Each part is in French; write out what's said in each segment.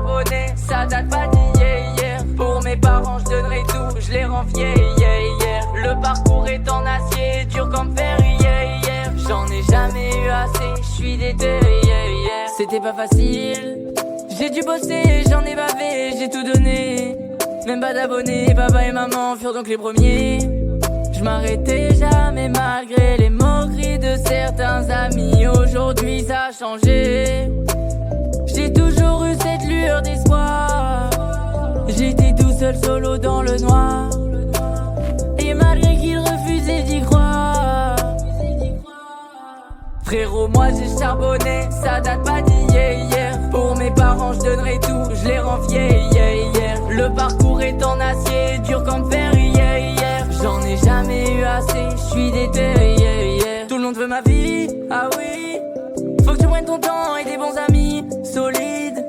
charbonné, ça date pas d'hier. Pour mes parents je donnerai tout, je les rends fiers. Le parcours est en acier, dur comme fer. J'en ai jamais eu assez, je suis déter. C'était pas facile, j'ai dû bosser, j'en ai bavé, j'ai tout donné. Même pas d'abonnés, papa et maman furent donc les premiers. Je m'arrêtais jamais malgré les moqueries de certains amis. Aujourd'hui ça a changé, j'ai toujours eu cette lueur d'espoir. J'étais tout seul solo dans le noir, et malgré qu'ils refusaient d'y croire. Frérot, moi j'ai charbonné, ça date pas d'hier. Pour mes parents je donnerai tout, je les rends fiers. Le parcours est en acier, dur comme fer. J'en ai jamais eu assez, je suis déter. Tout le monde veut ma vie, ah oui. Faut que tu prennes ton temps et des bons amis solides.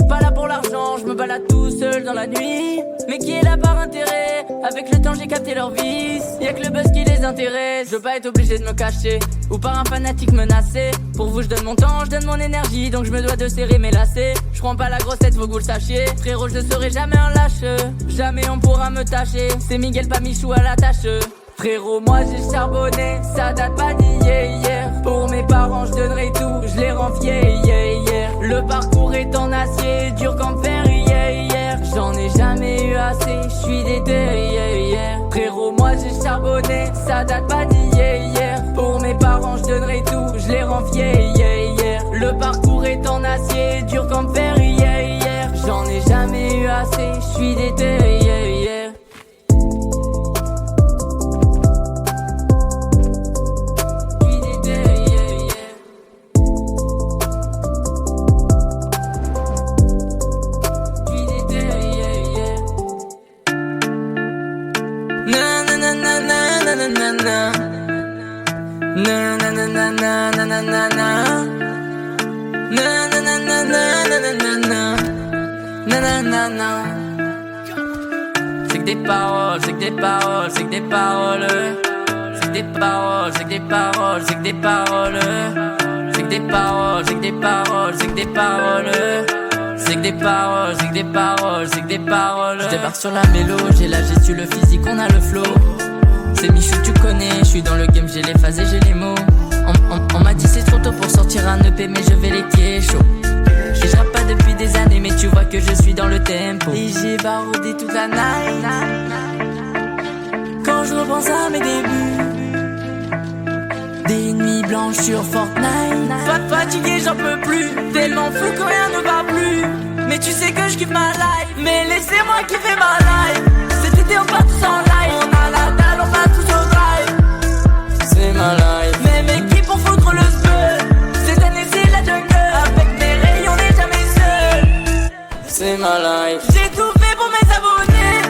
Pas là pour l'argent, je me balade tout seul dans la nuit. Mais qui est là par intérêt? Avec le temps j'ai capté leur vice. Y'a que le buzz qui les intéresse. Je veux pas être obligé de me cacher ou par un fanatique menacé. Pour vous je donne mon temps, je donne mon énergie. Donc je me dois de serrer mes lacets. Je prends pas la grosse tête, faut que vous le sachiez. Frérot, je ne serai jamais un lâche. Jamais on pourra me tâcher. C'est Miguel pas Michou à la tâche. Frérot, moi j'ai charbonné, ça date pas d'hier. Pour mes parents je donnerai tout, je les rends fiers. Le parcours est en acier, dur comme fer. J'en ai jamais eu assez, je suis déter. Frérot, moi j'ai charbonné, ça date pas d'hier. Pour mes parents je donnerai tout, je les rends fiers. Le parcours est en acier, dur comme fer. J'en ai jamais eu assez, je suis déter. C'est que des paroles, c'est que des paroles, c'est que des paroles. C'est que des paroles, c'est que des paroles, c'est que des paroles. C'est que des paroles, c'est que des paroles, c'est que des paroles. C'est que des paroles, c'est que des paroles, c'est que des paroles. Je débarque sur la mélo, j'ai la gestu, le physique, on a le flow. C'est Michou, tu connais, je suis dans le game, j'ai les phases et j'ai les mots. On m'a dit c'est trop tôt pour sortir un EP, mais je vais les pieds chauds. Et je rappe pas depuis des années, mais tu vois que je suis dans le tempo. Et j'ai baroudé toute la night. Quand je repense à mes débuts, des nuits blanches sur Fortnite. Fatigué, j'en peux plus, tellement fou que rien ne va plus. Mais tu sais que je kiffe ma life, mais laissez-moi kiffer ma life. Cet été on part tous en live, on a la dalle, on va tous au drive. C'est ma life, même équipe on foutre le spell. Cette année c'est la jungle, avec mes rayons on n'est jamais seul. C'est ma life, j'ai tout fait pour mes abonnés.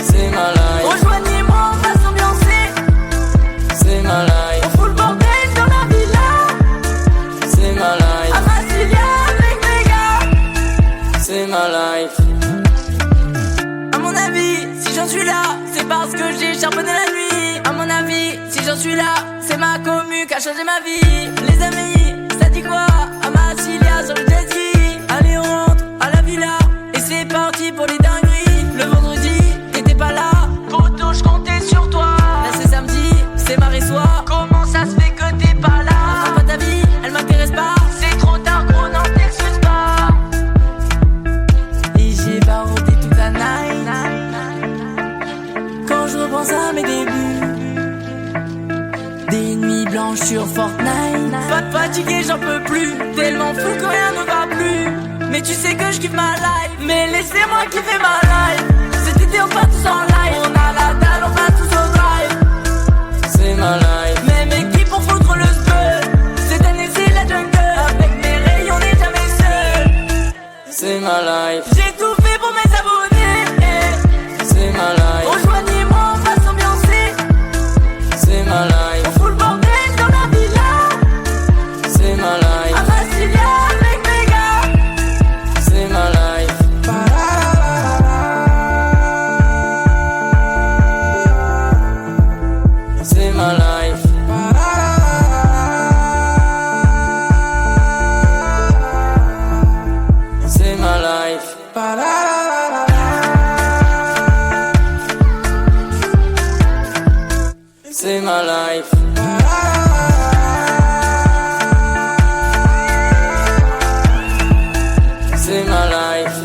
C'est ma life, rejoignez-moi, on va s'ambiancer. C'est ma life, on fout le bordel dans la villa. C'est ma life, à Massilia avec mes gars. C'est ma life. À mon avis, si j'en suis là, c'est parce que j'ai charbonné la nuit. À mon avis, si j'en suis là, c'est ma commu qui a changé ma vie. Les amis, ça dit quoi? À Massilia sur le jet-ski. Allez on rentre à la villa, et c'est parti pour les dingueries. Le vendredi, t'étais pas là, poto je comptais sur toi. Là c'est samedi, c'est marée soir. Comment ça se fait que t'es pas là? C'est pas ta vie, elle m'intéresse pas. C'est trop tard gros, non t'excuses pas. Et j'ai baroudé toute la night. Quand je repense à mes débuts, des nuits blanches sur Fortnite. Fatigué, j'en peux plus, tellement fou que rien ne va plus. Mais tu sais que je kiffe ma life, mais laissez-moi kiffer ma life. Cet été on part tous en live, on a la dalle, on va tous au drive. C'est ma life, même équipe on foutre le spell. Cette année c'est la jungle, avec mes rayons on n'est jamais seul. C'est ma life, j'ai tout fait pour mes abonnés. C'est ma life, rejoignez-moi, on va s'ambiancer. C'est ma life, on fout le bordel dans la villa. C'est ma life, à Massilia avec mes gars. C'est ma life. C'est ma life. C'est ma life. life. C'est ma life. C'est ma life.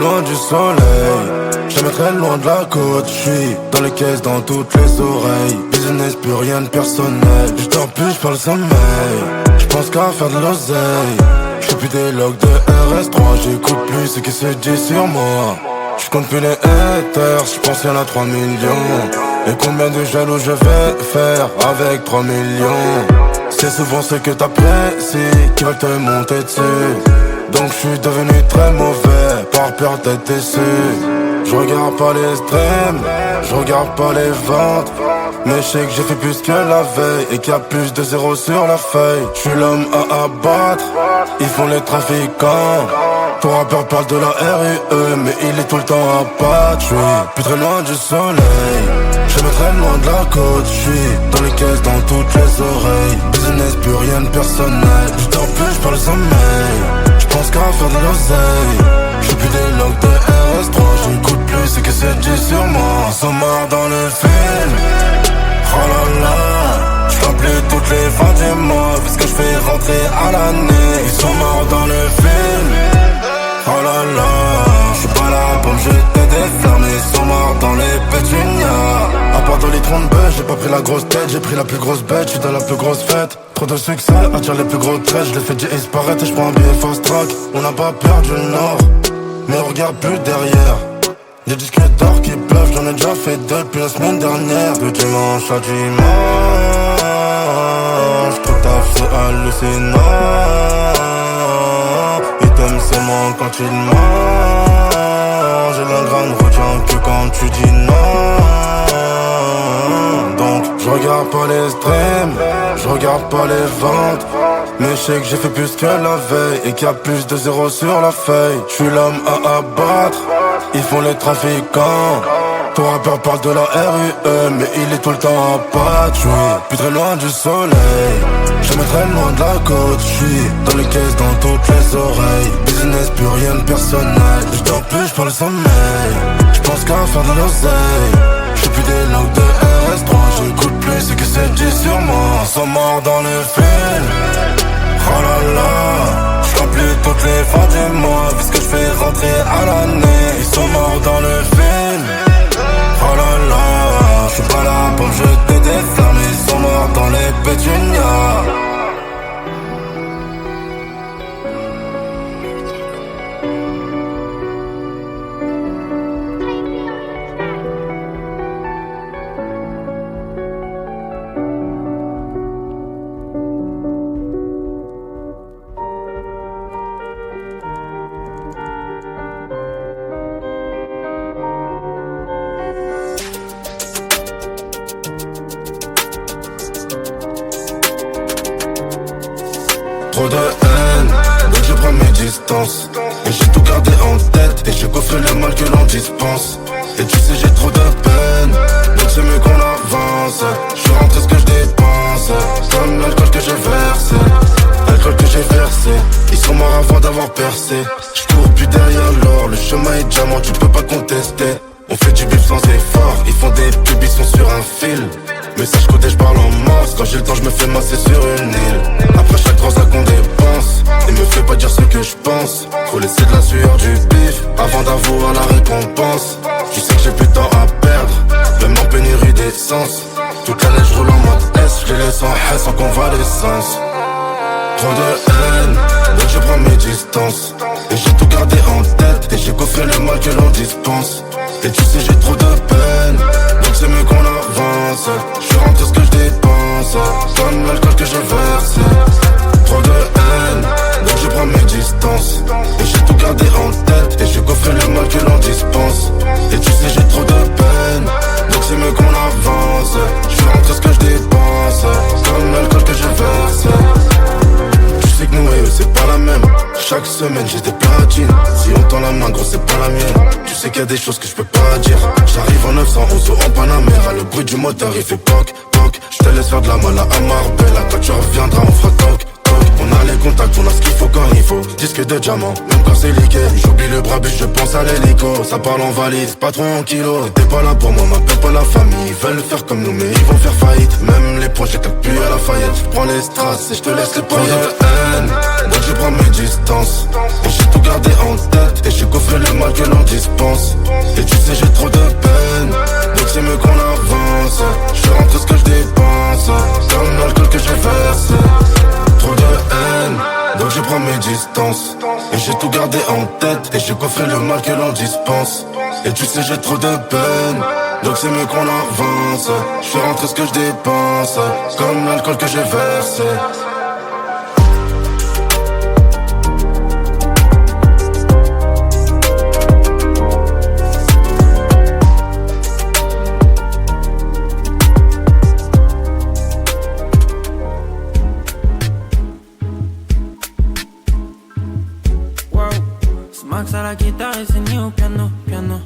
Loin du soleil, jamais très loin de la côte. J'suis dans les caisses, dans toutes les oreilles. Business, plus rien de personnel. J'dors plus, j'parle sommeil. J'pense qu'à faire de l'oseille. J'fais plus des logs de RS3. J'écoute plus ce qui se dit sur moi. J'compte plus les haters, j'pense y'en a 3 millions. Et combien de jaloux je vais faire avec 3 millions? C'est souvent ce que t'apprécies qui veulent te monter dessus. Donc je suis devenu très mauvais, par peur d'être déçu. Je regarde pas les streams, je regarde pas les ventes. Mais je sais que j'ai fait plus que la veille et qu'il y a plus de zéro sur la feuille. Je suis l'homme à abattre, ils font les trafiquants. Ton rappeur parle de la RUE, mais il est tout le temps à battre. Je suis plus très loin du soleil, jamais très loin de la côte. Je suis dans les caisses, dans toutes les oreilles. Business, plus rien de personnel. Je dors plus, je parle sommeil. J'pense qu'à faire de l'oseille. J'fais plus des logs de RS3. J'écoute plus ce que c'est dit sur moi. Ils sont morts dans le film. Oh là là. J't'en plus toutes les fins du mois. Vu ce que j'fais rentrer à l'année. Ils sont morts dans le film. Oh là là. J'suis pas là pour me jeter des flammes. Ils sont morts dans les pétunias. À part dans les troncs de bœufs, j'ai pas pris la grosse tête. J'ai pris la plus grosse bête, j'suis dans la plus grosse fête. Trop de succès, attire les plus gros traits. Je les fais disparaître et je prends un billet fast track. On n'a pas perdu le nord, mais on regarde plus derrière. Des disques d'or qui pleuvent, j'en ai déjà fait deux depuis la semaine dernière. De dimanche à dimanche, trop taf c'est hallucinant. Ils t'aiment seulement quand ils mangent. J'ai l'ingrain retient que quand tu dis non. Donc je regarde pas les streams, je regarde pas les ventes. Mais je sais que j'ai fait plus que la veille et qu'il y a plus de zéro sur la feuille. Je suis l'homme à abattre, ils font les trafiquants. Ton rappeur parle de la RUE, mais il est tout le temps à battre. Je suis plus très loin du soleil, jamais très loin de la côte. Je suis dans les caisses, dans toutes les oreilles. Business, plus rien de personnel. Je dors plus, je parle sommeil. Je pense qu'à faire de l'oseille. Je fais plus des logs de RS3. J'écoute plus ce que c'est dit sur moi. Ils sont morts dans le film. Oh là là. J't'en plus toutes les fins du mois. Vu ce que j'fais rentrer à l'année. Ils sont morts dans le film. Oh là là. J'suis pas là pour me jeter des flammes. Ils sont morts dans les pétunias. Trop de haine, donc je prends mes distances. Et j'ai tout gardé en tête, et j'ai coffré le mal que l'on dispense. Et tu sais j'ai trop de peine, donc c'est mieux qu'on avance. Je suis rentré ce que je dépense, comme l'alcool que j'ai versé. L'alcool que j'ai versé, ils sont morts avant d'avoir percé. Je cours plus derrière l'or, le chemin est diamant, tu peux pas contester. On fait du bif sans effort, ils font des pubs, ils sont sur un fil. Message codé, je parle en morse. Quand j'ai le temps, je me fais masser sur une île. Après chaque transac qu'on dépense, et me fais pas dire ce que je pense. Faut laisser de la sueur du bif avant d'avoir la récompense. Tu sais que j'ai plus de temps à perdre, même en pénurie d'essence. Toute l'année je roule en mode S, je les laisse en haine sans convalescence. Trop de haine, donc je prends mes distances. Et j'ai tout gardé en tête, et j'ai coffré le mal que l'on dispense. Et tu sais j'ai trop de peine, donc c'est mieux qu'on avance. Je suis rentré ce que je dépense, comme l'alcool que j'ai versé. Trop de haine, donc je prends mes distances. distance. Et j'ai tout gardé en tête, et j'ai coffré le mal que l'on dispense. Et tu sais j'ai trop de peine, donc c'est mieux qu'on avance. Je fais rentrer ce que je dépense, comme l'alcool que je verse. Tu sais que nous et eux c'est pas la même. Chaque semaine j'ai des platines. Si on tend la main gros c'est pas la mienne. Tu sais qu'il y a des choses que je peux pas dire. J'arrive en 911 en Panamera. Le bruit du moteur il fait poc poc. Je te laisse faire de la mala à Marbella. Quand tu reviendras on fera toc toc. On a les contacts, on a ce qu'il faut quand il faut. Disque de diamant, même quand c'est liqué. J'oublie le bras je pense à l'hélico. Ça parle en valise, pas trop en kilo. T'es pas là pour moi, m'appelle pas la famille. Ils veulent faire comme nous mais ils vont faire faillite. Même les projets t'appuient à la faillite. Je prends les strass et je te laisse les poignets de haine. Donc je prends mes distances. Et j'ai tout gardé en tête. Et j'ai coffré le mal que l'on dispense. Et tu sais j'ai trop de peine, donc c'est mieux qu'on avance. Je rentre ce que je dépense, comme l'alcool que je verse. Trop de haine, donc je prends mes distances. Et j'ai tout gardé en tête. Et j'ai coffré le mal que l'on dispense. Et tu sais j'ai trop de peine, donc c'est mieux qu'on avance. Je fais rentrer ce que je dépense, comme l'alcool que j'ai versé. Max à la guitare et Signé au piano, piano.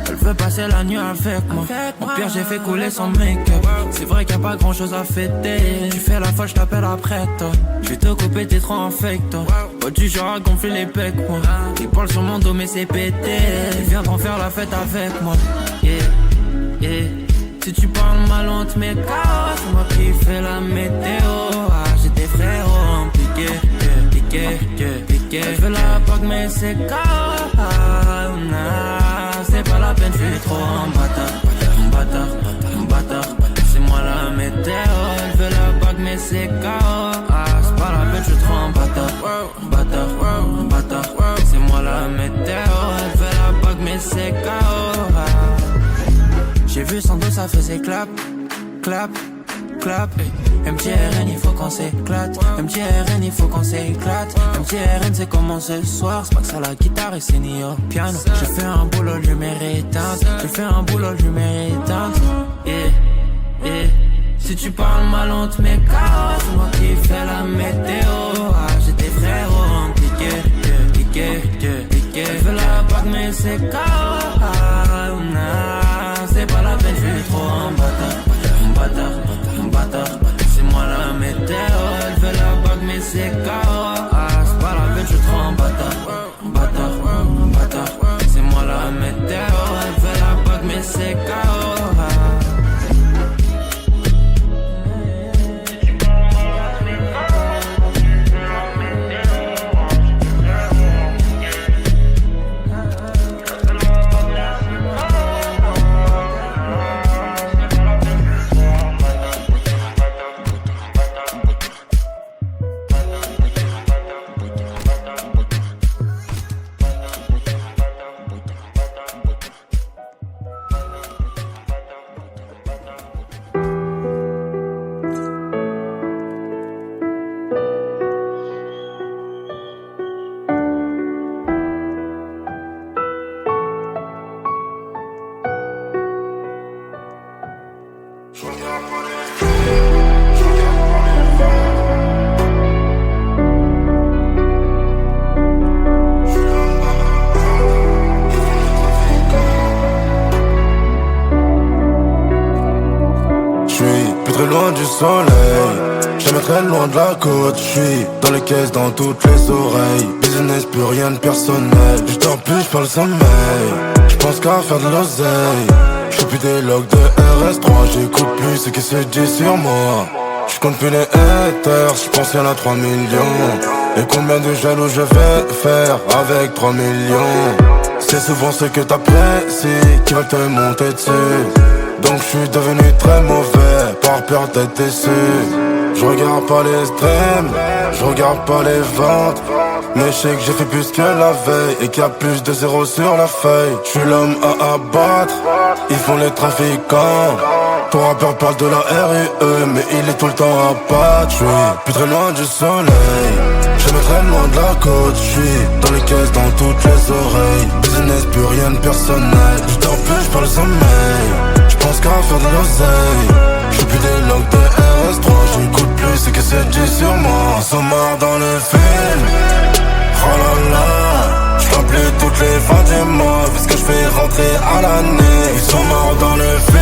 Elle veut passer la nuit avec moi. Au pire j'ai fait couler son make-up. C'est vrai qu'il y a pas grand chose à fêter. Tu fais la folle, je t'appelle après toi. Je vais te couper, t'es trop en fake toi. Pas du genre à gonfler les pecs moi. Ils parlent sur mon dos mais c'est pété. Ils viendront faire la fête avec moi. Yeah, yeah. Si tu parles mal on te met KO. C'est moi qui fais la météo. Ah j'ai des frérots piqué, piqué. Je veux la PAC mais c'est KO. Ah nah, c'est pas la peine, je suis trop en bâtard. C'est moi la météo. Elle veut la PAC mais c'est KO. Ah c'est pas la peine, je suis trop en bâtard. C'est moi la météo. Elle veut la PAC mais c'est KO. Ah. J'ai vu son dos, ça faisait clap, clap, clap. MTRN, il faut qu'on s'éclate. MTRN, il faut qu'on s'éclate. MTRN, c'est comment ce soir. C'est pas que ça la guitare et c'est ni au piano. J'ai fait un boulot, lumière éteinte. Yeah, yeah. Si tu parles mal, on te met KO. C'est moi qui fais la météo. Ah, j'ai des frérots piqué. Je veux la PAC, mais c'est KO. Ah, nah. C'est pas la peine, je suis trop en bâtard. C'est moi la météo. Elle veut la bague mais c'est KO. Ah c'est pas la peine, je suis trop en bâtard. C'est moi la météo. Elle veut la bague mais c'est KO. Jamais très loin de la côte, j'suis dans les caisses, dans toutes les oreilles. Business, plus rien de personnel. J'dors plus, j'parle sommeil. J'pense qu'à faire de l'oseille. J'fais plus des logs de RS3. J'écoute plus ce qui se dit sur moi. J'compte plus les haters, j'pense y'en a 3 millions. Et combien de jaloux je vais faire avec 3 millions. C'est souvent ce que t'apprécies qui va te monter dessus. Donc je suis devenu très mauvais par peur d'être déçu. Je regarde pas les streams, je regarde pas les ventes. Mais je sais que j'ai fait plus que la veille et qu'il y a plus de zéro sur la feuille. Je suis l'homme à abattre, ils font les trafiquants. Ton rappeur parle de la RUE, mais il est tout le temps à Patrick. Plus très loin du soleil, jamais très loin de la côte. J'suis dans les caisses, dans toutes les oreilles. Business, plus rien de personnel. J'dors plus, j'parle sommeil. J'pense qu'à faire de l'oseille. J'fais plus des logs de RS3. J'écoute plus ce que c'est dit sur moi. Ils sont morts dans le film. Oh là là. J'remplis toutes les fins du mois. Vu ce que j'fais rentrer à l'année. Ils sont morts dans le film.